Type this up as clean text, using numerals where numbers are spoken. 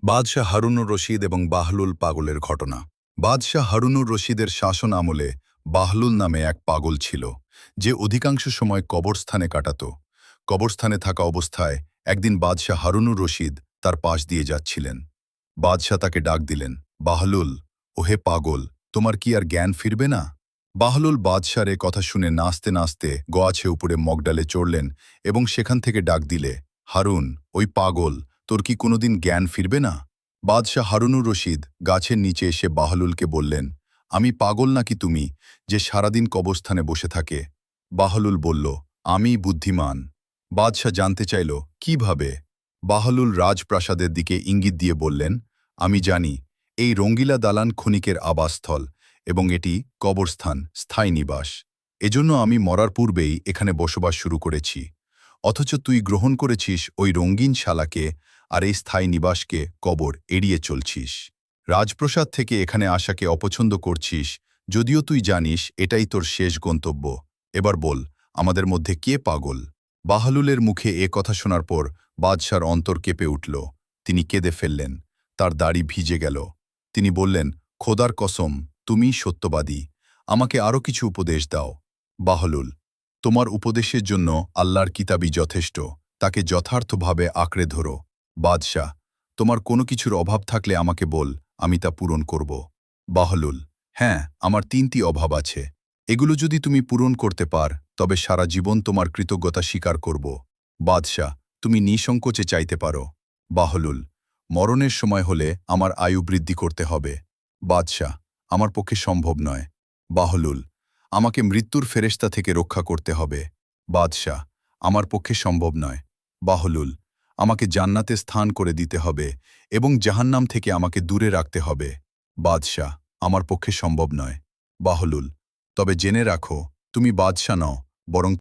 বাদশাহ হারুনুর রশিদ এবং বাহলুল পাগলের ঘটনা। বাদশাহ হারুনুর রশিদের শাসন আমলে বাহলুল নামে এক পাগল ছিল, যে অধিকাংশ সময় কবরস্থানে কাটাত। কবরস্থানে থাকা অবস্থায় একদিন বাদশাহ হারুনুর রশিদ তার পাশ দিয়ে যাচ্ছিলেন। বাদশাহ তাকে ডাক দিলেন, বাহলুল, ওহে পাগল, তোমার কি আর জ্ঞান ফিরবে না? বাহলুল বাদশার এ কথা শুনে নাচতে নাচতে গোয়াছে উপরে মগডালে চড়লেন এবং সেখান থেকে ডাক দিলে, হারুন, ওই পাগল, তোর কি কোনোদিন জ্ঞান ফিরবে না? বাদশাহ হারুনুর রশিদ গাছের নিচে এসে বাহলুলকে বললেন, আমি পাগল নাকি তুমি, যে সারাদিন কবরস্থানে বসে থাকে? বাহলুল বলল, আমি বুদ্ধিমান। বাদশাহ জানতে চাইল, কিভাবে? বাহলুল রাজপ্রাসাদের দিকে ইঙ্গিত দিয়ে বললেন, আমি জানি এই রঙ্গিলা দালান ক্ষণিকের আবাসস্থল এবং এটি কবরস্থান, স্থায়ী নিবাস। এজন্য আমি মরার পূর্বেই এখানে বসবাস শুরু করেছি। অথচ তুই গ্রহণ করেছিস ওই রঙিন শালাকে আর এই স্থায়ী নিবাসকে, কবর এড়িয়ে চলছিস। রাজপ্রাসাদ থেকে এখানে আসাকে অপছন্দ করছিস, যদিও তুই জানিস এটাই তোর শেষ গন্তব্য। এবার বল, আমাদের মধ্যে কে পাগল? বাহলুলের মুখে এ কথা শোনার পর বাদশার অন্তর কেঁপে উঠল। তিনি কেঁদে ফেললেন, তার দাড়ি ভিজে গেল। তিনি বললেন, খোদার কসম, তুমি সত্যবাদী, আমাকে আরও কিছু উপদেশ দাও। বাহলুল, তোমার উপদেশের জন্য আল্লাহর কিতাবই যথেষ্ট, তাকে যথার্থভাবে আঁকড়ে ধরো। বাদশাহ, তোমার কোনো কিছুর অভাব থাকলে আমাকে বল, আমি তা পূরণ করব। বাহলুল, হ্যাঁ, আমার 3টি অভাব আছে। এগুলো যদি তুমি পূরণ করতে পার, তবে সারা জীবন তোমার কৃতজ্ঞতা স্বীকার করব। বাদশাহ, তুমি নিঃসংকোচে চাইতে পারো। বাহলুল, মরণের সময় হলে আমার আয়ু বৃদ্ধি করতে হবে। বাদশাহ, আমার পক্ষে সম্ভব নয়। বাহলুল, আমাকে মৃত্যুর ফেরেশতা থেকে রক্ষা করতে হবে। বাদশাহ, আমার পক্ষে সম্ভব নয়। বাহলুল, আমাকে জান্নাতে স্থান করে দিতে হবে এবং জাহান্নাম থেকে আমাকে দূরে রাখতে হবে। বাদশাহ, আমার পক্ষে সম্ভব নয়। বাহলুল, তবে জেনে রাখো, তুমি বাদশাহ নও, বরং